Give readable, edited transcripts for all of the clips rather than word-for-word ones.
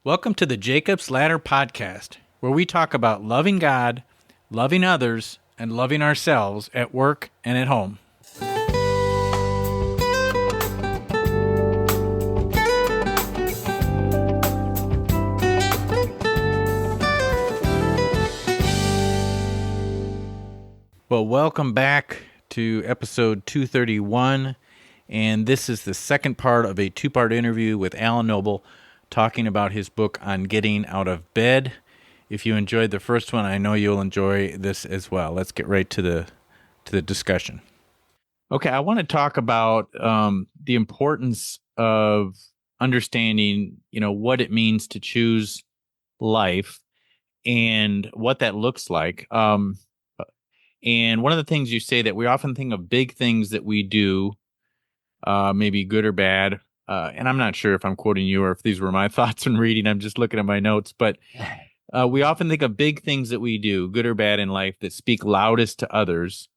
Welcome to the Jacob's Ladder Podcast, where we talk about loving God, loving others, and loving ourselves at work and at home. Well, welcome back to episode 231, and this is the second part of a two-part interview with Alan Noble, talking about his book on getting out of bed. If you enjoyed the first one, I know you'll enjoy this as well. Let's get right to the discussion. Okay, I want to talk about the importance of understanding, what it means to choose life and what that looks like. And one of the things you say that we often think of big things that we do, maybe good or bad. And I'm not sure if I'm quoting you or if these were my thoughts when reading. I'm just looking at my notes. But we often think of big things that we do, good or bad in life, that speak loudest to others.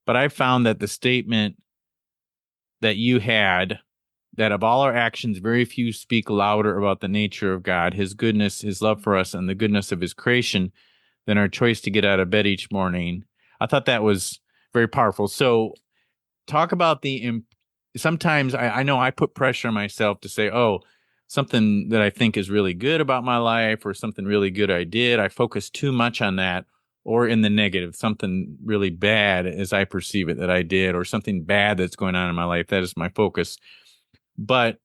But I found that the statement that you had, that of all our actions, very few speak louder about the nature of God, his goodness, his love for us, and the goodness of his creation than our choice to get out of bed each morning. I thought that was very powerful. So talk about sometimes I know I put pressure on myself to say, something that I think is really good about my life or something really good I did. I focus too much on that, or in the negative, something really bad as I perceive it that I did, or something bad that's going on in my life. That is my focus. But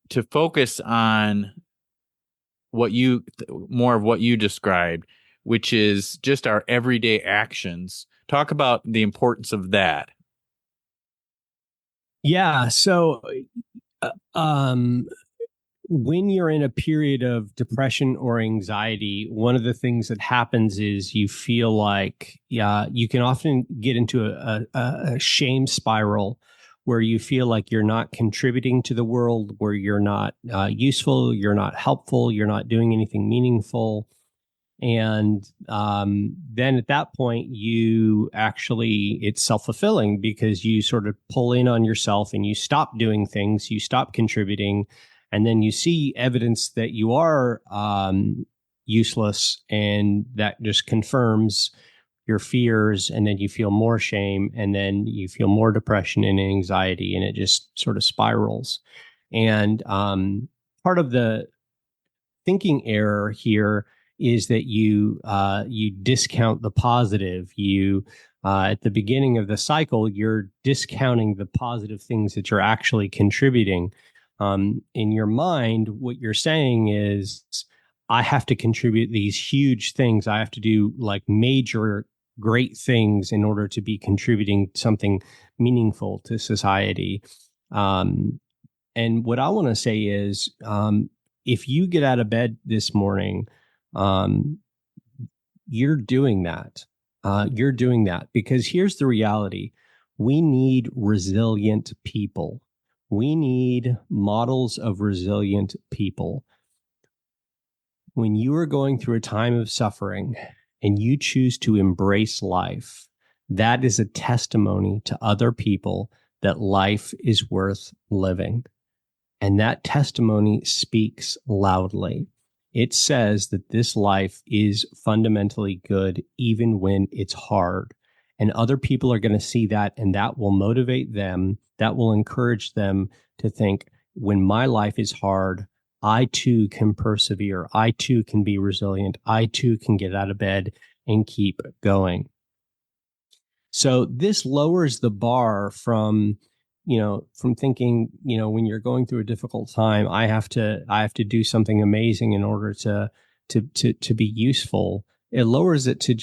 to focus on more of what you described, which is just our everyday actions. Talk about the importance of that. Yeah. So, when you're in a period of depression or anxiety, one of the things that happens is you feel like, you can often get into a shame spiral where you feel like you're not contributing to the world, where you're not useful, you're not helpful, you're not doing anything meaningful. And then at that point, it's self-fulfilling because you sort of pull in on yourself and you stop doing things, you stop contributing, and then you see evidence that you are useless, and that just confirms your fears, and then you feel more shame, and then you feel more depression and anxiety, and it just sort of spirals. And part of the thinking error here is that you discount the positive. You at the beginning of the cycle, you're discounting the positive things that you're actually contributing. In your mind, what you're saying is, I have to contribute these huge things. I have to do like major great things in order to be contributing something meaningful to society. And what I want to say is, if you get out of bed this morning, you're doing that. You're doing that because here's the reality. We need resilient people. We need models of resilient people. When you are going through a time of suffering and you choose to embrace life, that is a testimony to other people that life is worth living. And that testimony speaks loudly. It says that this life is fundamentally good, even when it's hard. And other people are going to see that, and that will motivate them. That will encourage them to think, when my life is hard, I too can persevere. I too can be resilient. I too can get out of bed and keep going. So this lowers the bar from thinking, when you're going through a difficult time, I have to do something amazing in order to be useful. It lowers it to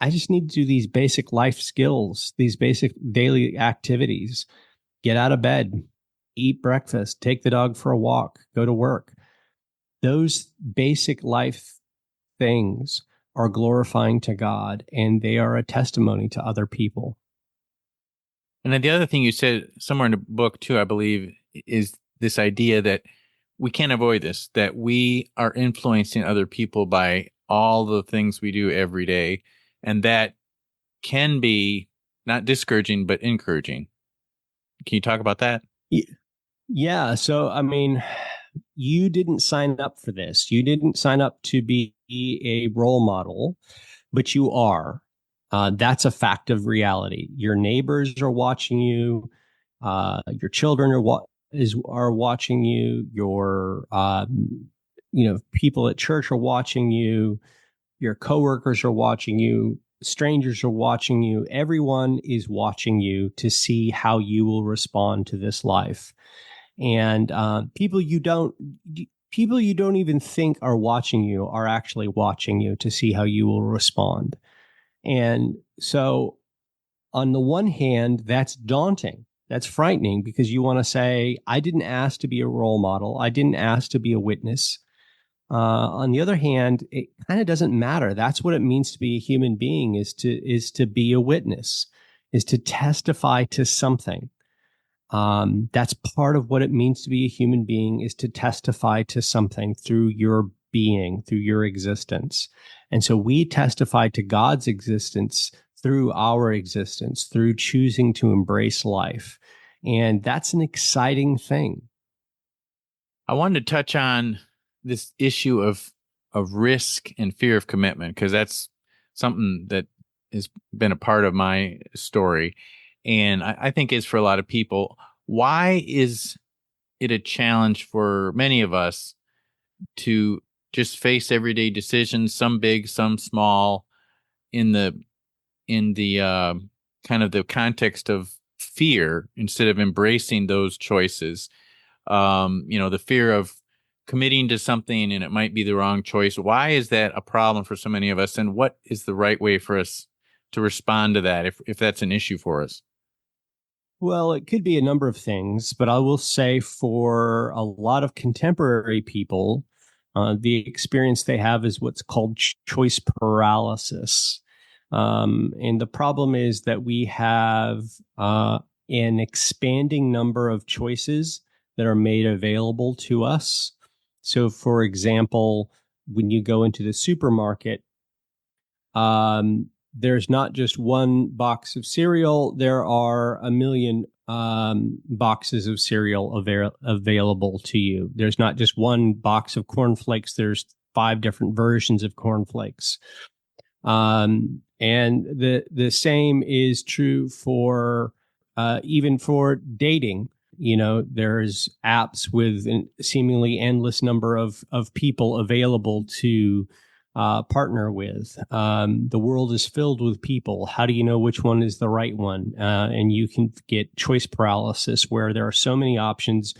I just need to do these basic life skills, these basic daily activities, get out of bed, eat breakfast, take the dog for a walk, go to work. Those basic life things are glorifying to God, and they are a testimony to other people. And then the other thing you said somewhere in the book too, I believe, is this idea that we can't avoid this, that we are influencing other people by all the things we do every day. And that can be not discouraging, but encouraging. Can you talk about that? Yeah. So, I mean, You didn't sign up for this. You didn't sign up to be a role model, but you are. That's a fact of reality. Your neighbors are watching you. Your children are watching you. Your people at church are watching you. Your coworkers are watching you. Strangers are watching you. Everyone is watching you to see how you will respond to this life. And people you don't even think are watching you are actually watching you to see how you will respond. And so on the one hand, that's daunting. That's frightening because you want to say, I didn't ask to be a role model. I didn't ask to be a witness. On the other hand, it kind of doesn't matter. That's what it means to be a human being, is to be a witness, is to testify to something. That's part of what it means to be a human being, is to testify to something through your being, through your existence. And so we testify to God's existence through our existence, through choosing to embrace life. And that's an exciting thing. I wanted to touch on this issue of risk and fear of commitment, because that's something that has been a part of my story. And I think is for a lot of people. Why is it a challenge for many of us to just face everyday decisions, some big, some small, in the kind of the context of fear, instead of embracing those choices? The fear of committing to something and it might be the wrong choice. Why is that a problem for so many of us? And what is the right way for us to respond to that if that's an issue for us? Well, it could be a number of things, but I will say for a lot of contemporary people, the experience they have is what's called choice paralysis. And the problem is that we have an expanding number of choices that are made available to us. So, for example, when you go into the supermarket, there's not just one box of cereal. There are a million boxes of cereal available to you. There's not just one box of cornflakes. There's 5 different versions of cornflakes. And the same is true for even for dating. There's apps with a seemingly endless number of people available to partner with. The world is filled with people. How do you know which one is the right one? And you can get choice paralysis, where there are so many options,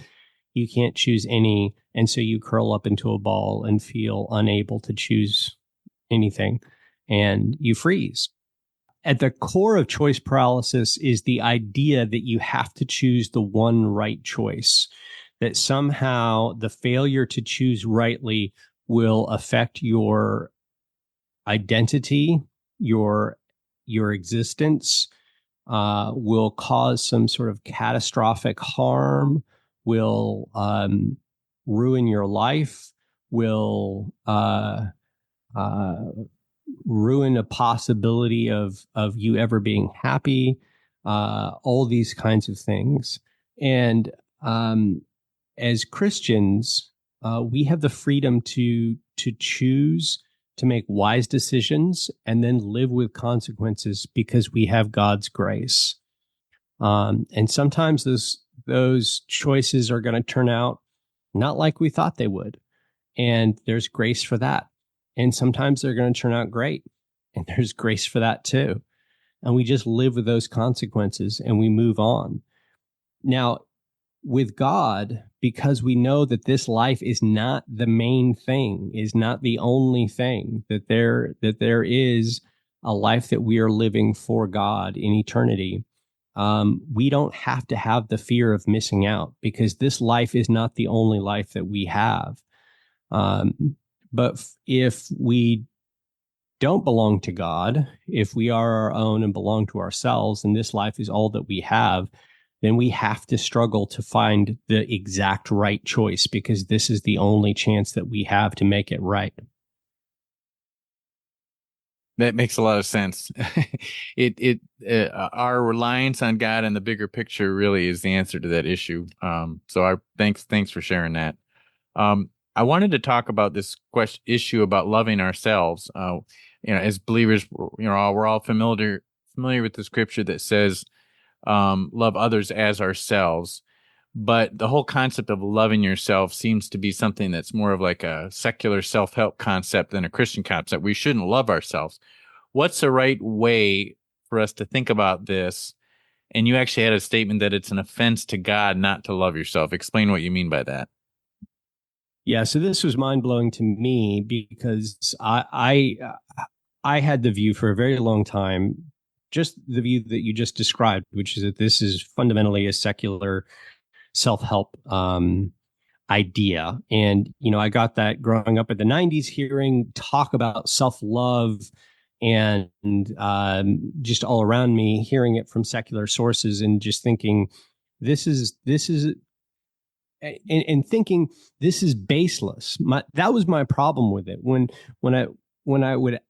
you can't choose any. And so you curl up into a ball and feel unable to choose anything, and you freeze. At the core of choice paralysis is the idea that you have to choose the one right choice, that somehow the failure to choose rightly will affect your identity, your existence, will cause some sort of catastrophic harm, will ruin your life, will ruin a possibility of you ever being happy, all these kinds of things. And as Christians, we have the freedom to choose to make wise decisions and then live with consequences because we have God's grace. And sometimes those choices are going to turn out not like we thought they would. And there's grace for that. And sometimes they're going to turn out great. And there's grace for that too. And we just live with those consequences and we move on. Now, with God, because we know that this life is not the main thing, is not the only thing, that there is a life that we are living for God in eternity, we don't have to have the fear of missing out, because this life is not the only life that we have. But if we don't belong to God, if we are our own and belong to ourselves, and this life is all that we have, then we have to struggle to find the exact right choice, because this is the only chance that we have to make it right. That makes a lot of sense. Our reliance on God and the bigger picture really is the answer to that issue. So thanks for sharing that. I wanted to talk about this issue about loving ourselves. As believers, we're all familiar with the scripture that says, love others as ourselves. But the whole concept of loving yourself seems to be something that's more of like a secular self-help concept than a Christian concept. We shouldn't love ourselves. What's the right way for us to think about this? And you actually had a statement that it's an offense to God not to love yourself. Explain what you mean by that. Yeah, so this was mind blowing to me because I had the view for a very long time, just the view that you just described, which is that this is fundamentally a secular self help idea. And I got that growing up in the '90s, hearing talk about self love, and just all around me, hearing it from secular sources, and just thinking this is and thinking this is baseless. That was my problem with it. When I would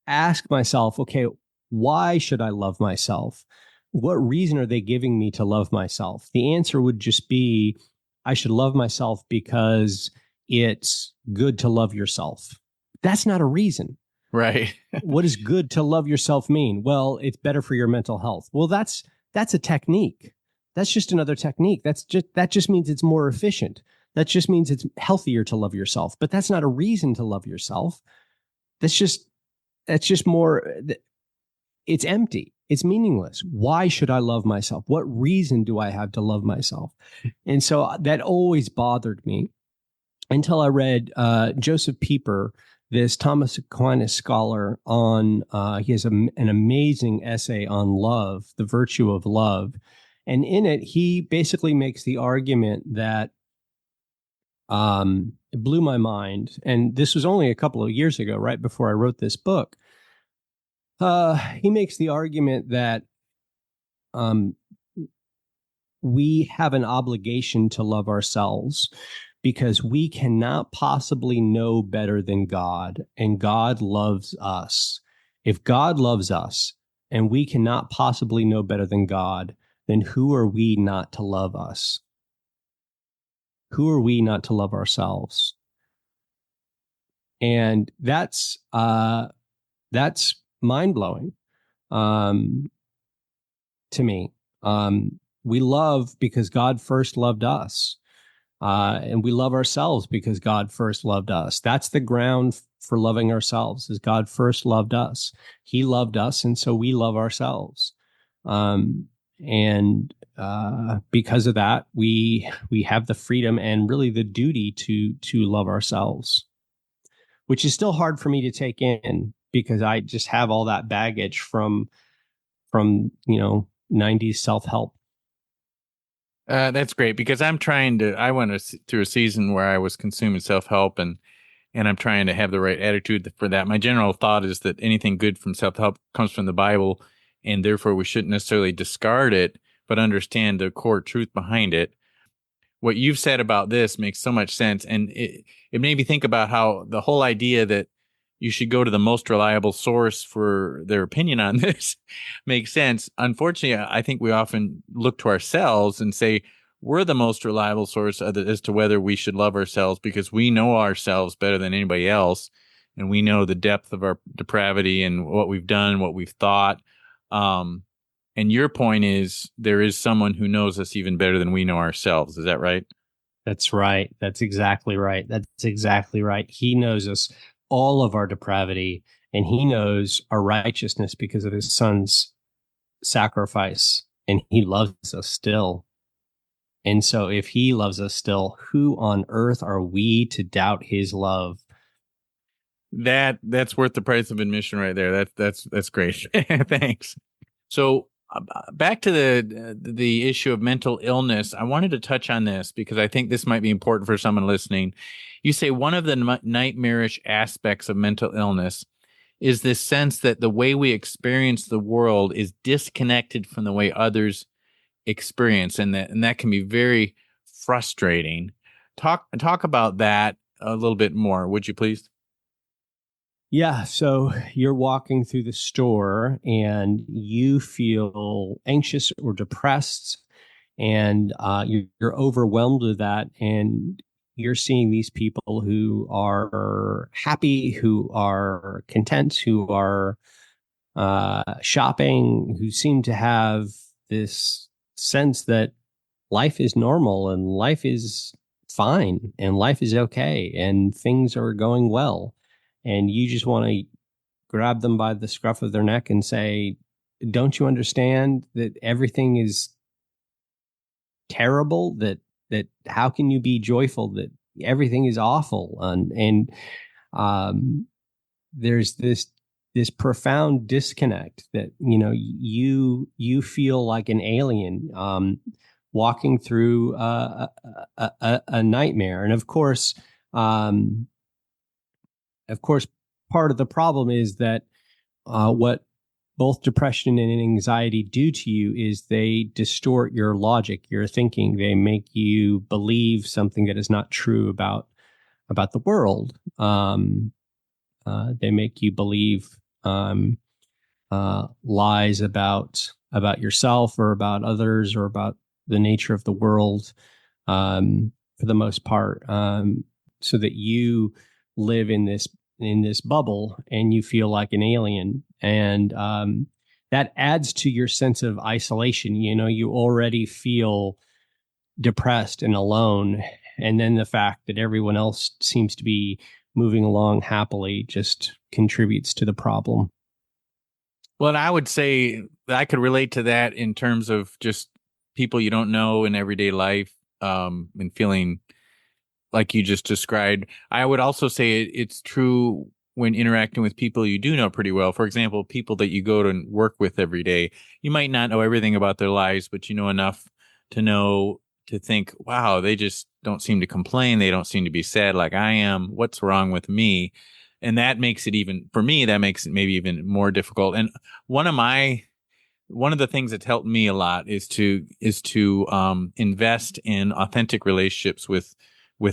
ask myself, okay, why should I love myself? What reason are they giving me to love myself? The answer would just be, I should love myself because it's good to love yourself. That's not a reason. Right. What does good to love yourself mean? Well, it's better for your mental health. Well, that's a technique. That's just another technique. That just means it's more efficient. That just means it's healthier to love yourself. But that's not a reason to love yourself. That's just more, it's empty. It's meaningless. Why should I love myself? What reason do I have to love myself? And so that always bothered me until I read Joseph Pieper, this Thomas Aquinas scholar, on, he has an amazing essay on love, the virtue of love. And in it, he basically makes the argument that it blew my mind. And this was only a couple of years ago, right before I wrote this book. He makes the argument that we have an obligation to love ourselves because we cannot possibly know better than God, and God loves us. If God loves us and we cannot possibly know better than God, then who are we not to love us? Who are we not to love ourselves? And that's mind-blowing to me. We love because God first loved us. And we love ourselves because God first loved us. That's the ground for loving ourselves, is God first loved us. He loved us, and so we love ourselves. And because of that, we have the freedom and really the duty to love ourselves, which is still hard for me to take in because I just have all that baggage from 90s self-help. That's great because I went through a season where I was consuming self-help, and I'm trying to have the right attitude for that. My general thought is that anything good from self-help comes from the Bible, and therefore we shouldn't necessarily discard it, but understand the core truth behind it. What you've said about this makes so much sense. And it made me think about how the whole idea that you should go to the most reliable source for their opinion on this makes sense. Unfortunately, I think we often look to ourselves and say we're the most reliable source as to whether we should love ourselves because we know ourselves better than anybody else. And we know the depth of our depravity and what we've done, what we've thought. And your point is there is someone who knows us even better than we know ourselves. Is that right? That's right. That's exactly right. That's exactly right. He knows us, all of our depravity, and he knows our righteousness because of his son's sacrifice, and he loves us still. And so if he loves us still, who on earth are we to doubt his love? That's worth the price of admission right there. That's great. Thanks. So back to the issue of mental illness, I wanted to touch on this because I think this might be important for someone listening. You say one of the nightmarish aspects of mental illness is this sense that the way we experience the world is disconnected from the way others experience, and that can be very frustrating. Talk about that a little bit more, would you please? Yeah, so you're walking through the store and you feel anxious or depressed, and you're overwhelmed with that, and you're seeing these people who are happy, who are content, who are shopping, who seem to have this sense that life is normal and life is fine and life is okay and things are going well. And you just want to grab them by the scruff of their neck and say, don't you understand that everything is terrible? That how can you be joyful that everything is awful? And there's this profound disconnect that, you know, you feel like an alien walking through a nightmare. And of course, part of the problem is that what both depression and anxiety do to you is they distort your logic, your thinking. They make you believe something that is not true about the world. They make you believe lies about yourself or about others or about the nature of the world, for the most part, so that you live in this bubble and you feel like an alien. And that adds to your sense of isolation. You know, you already feel depressed and alone. And then the fact that everyone else seems to be moving along happily just contributes to the problem. Well, and I would say that I could relate to that in terms of just people you don't know in everyday life, and feeling like you just described. I would also say it's true when interacting with people you do know pretty well. For example, people that you go to work with every day. You might not know everything about their lives, but you know enough to think, wow, they just don't seem to complain. They don't seem to be sad like I am. What's wrong with me? And that makes it even, for me, that makes it maybe even more difficult. And one of the things that's helped me a lot is to invest in authentic relationships with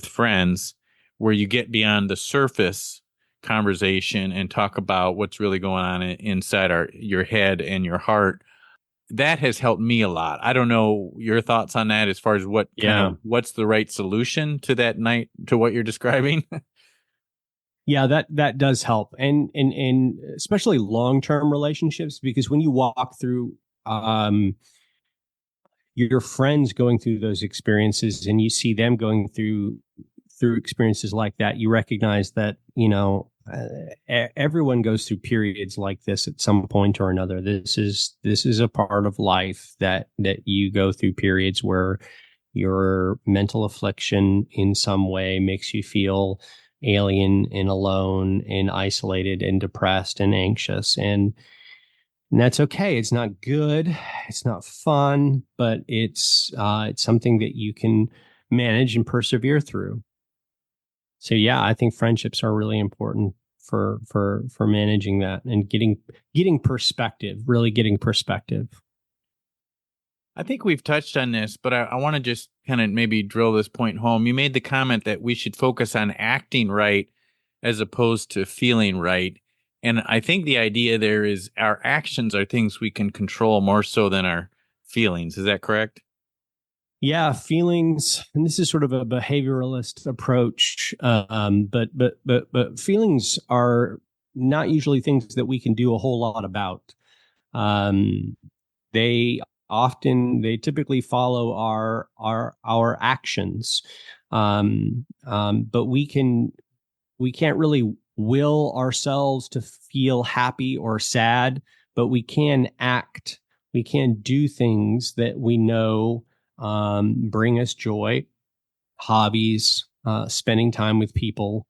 friends, where you get beyond the surface conversation and talk about what's really going on inside your head and your heart. That has helped me a lot. I don't know your thoughts on that as far as what's the right solution to that night, to what you're describing. Yeah, that does help, and especially long-term relationships, because when you walk through your friends going through those experiences and you see them going through experiences like that, you recognize that, you know, everyone goes through periods like this at some point or another. This is a part of life, that you go through periods where your mental affliction in some way makes you feel alien and alone and isolated and depressed and anxious. And that's okay. It's not good. It's not fun, but it's something that you can manage and persevere through. So yeah, I think friendships are really important for managing that and getting perspective, really getting perspective. I think we've touched on this, but I want to just kind of maybe drill this point home. You made the comment that we should focus on acting right as opposed to feeling right. And I think the idea there is our actions are things we can control more so than our feelings. Is that correct? Yeah, feelings, and this is sort of a behavioralist approach, but feelings are not usually things that we can do a whole lot about. Um, they typically follow our actions, but we can't really will ourselves to feel happy or sad, but we can act. We can do things that we know bring us joy, hobbies, spending time with people.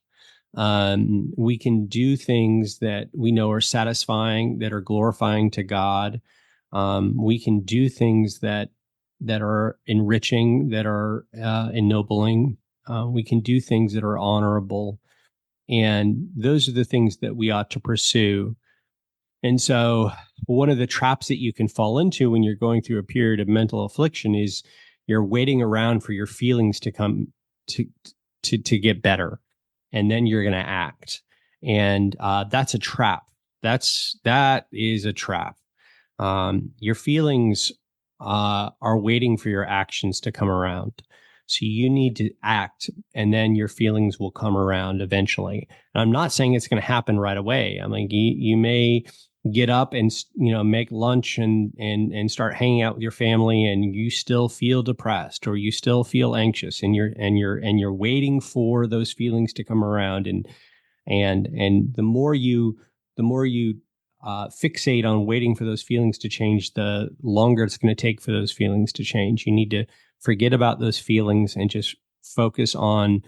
We can do things that we know are satisfying, that are glorifying to God. We can do things that are enriching, that are ennobling. We can do things that are honorable. And those are the things that we ought to pursue. And so one of the traps that you can fall into when you're going through a period of mental affliction is you're waiting around for your feelings to come to get better. And then you're going to act. And that's a trap. That is a trap. Your feelings are waiting for your actions to come around. So you need to act, and then your feelings will come around eventually. And I'm not saying it's going to happen right away. I mean, you may get up and make lunch and start hanging out with your family, and you still feel depressed or you still feel anxious, and you're waiting for those feelings to come around, and the more you fixate on waiting for those feelings to change, the longer it's going to take for those feelings to change. You need to forget about those feelings and just focus on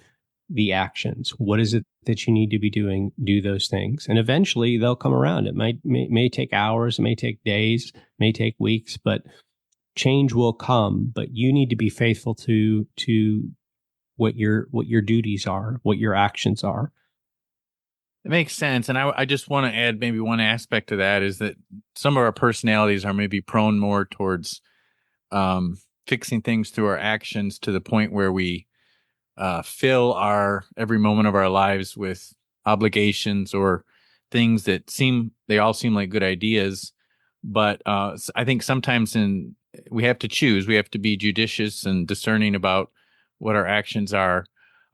the actions. What is it that you need to be doing? Do those things, and eventually they'll come around. It may take hours, it may take days, it may take weeks, but change will come. But you need to be faithful to what your duties are, what your actions are. It makes sense. And I just want to add maybe one aspect to that is that some of our personalities are maybe prone more towards fixing things through our actions to the point where we fill every moment of our lives with obligations or things that they all seem like good ideas. But I think sometimes we have to choose. We have to be judicious and discerning about what our actions are.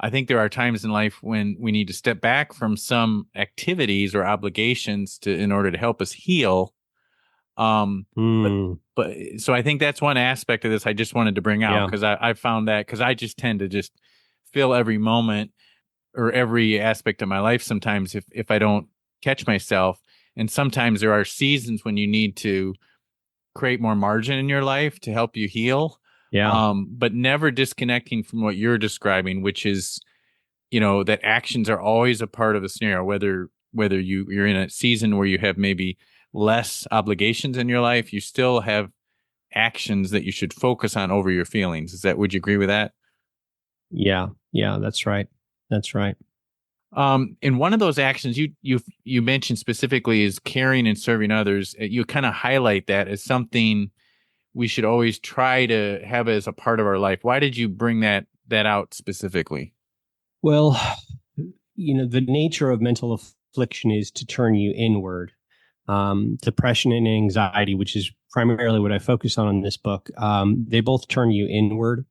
I think there are times in life when we need to step back from some activities or obligations in order to help us heal. But so I think that's one aspect of this I just wanted to bring out, because I found that, because I just tend to just fill every moment or every aspect of my life sometimes if I don't catch myself. And sometimes there are seasons when you need to create more margin in your life to help you heal. Yeah. But never disconnecting from what you're describing, which is, that actions are always a part of the scenario, whether you're in a season where you have maybe less obligations in your life, you still have actions that you should focus on over your feelings. Would you agree with that? Yeah. Yeah, that's right. That's right. In one of those actions you mentioned specifically is caring and serving others. You kind of highlight that as something we should always try to have as a part of our life. Why did you bring that out specifically? Well, the nature of mental affliction is to turn you inward. Depression and anxiety, which is primarily what I focus on in this book, they both turn you inward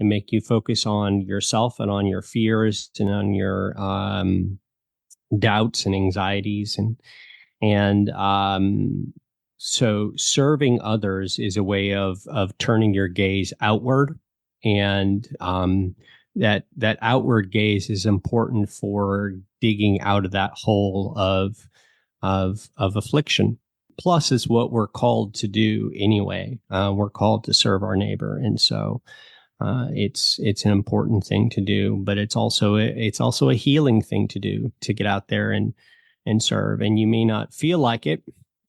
and make you focus on yourself and on your fears and on your doubts and anxieties. And so serving others is a way of turning your gaze outward. And that outward gaze is important for digging out of that hole of affliction. Plus, is what we're called to do anyway. We're called to serve our neighbor, and so it's an important thing to do. But it's also a healing thing to do, to get out there and serve. And you may not feel like it,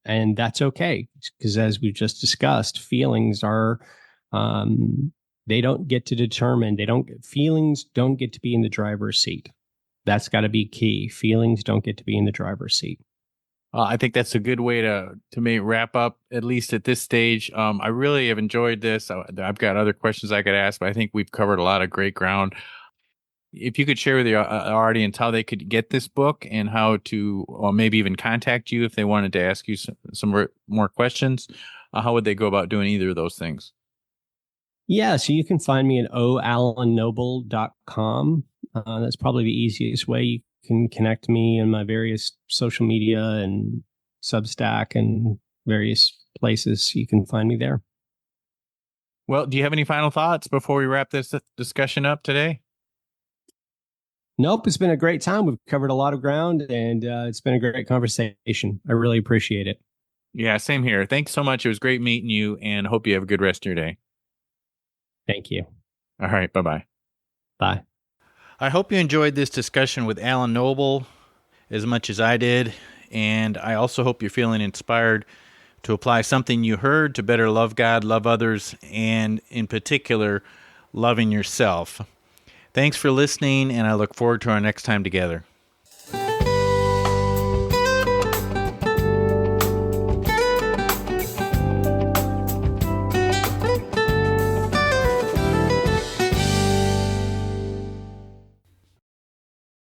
and that's okay, because as we've just discussed, feelings are they don't get to determine. Feelings don't get to be in the driver's seat. That's got to be key. Feelings don't get to be in the driver's seat. I think that's a good way to maybe wrap up, at least at this stage. I really have enjoyed this. I've got other questions I could ask, but I think we've covered a lot of great ground. If you could share with our audience how they could get this book and how to, or maybe even contact you if they wanted to ask you some more questions, how would they go about doing either of those things? Yeah, so you can find me at oalannoble.com. That's probably the easiest way. You can connect me in my various social media and Substack and various places. You can find me there. Well, do you have any final thoughts before we wrap this discussion up today? Nope, it's been a great time. We've covered a lot of ground, and it's been a great conversation. I really appreciate it. Yeah, same here. Thanks so much. It was great meeting you, and hope you have a good rest of your day. Thank you. All right, bye-bye. Bye. I hope you enjoyed this discussion with Alan Noble as much as I did, and I also hope you're feeling inspired to apply something you heard to better love God, love others, and in particular, loving yourself. Thanks for listening, and I look forward to our next time together.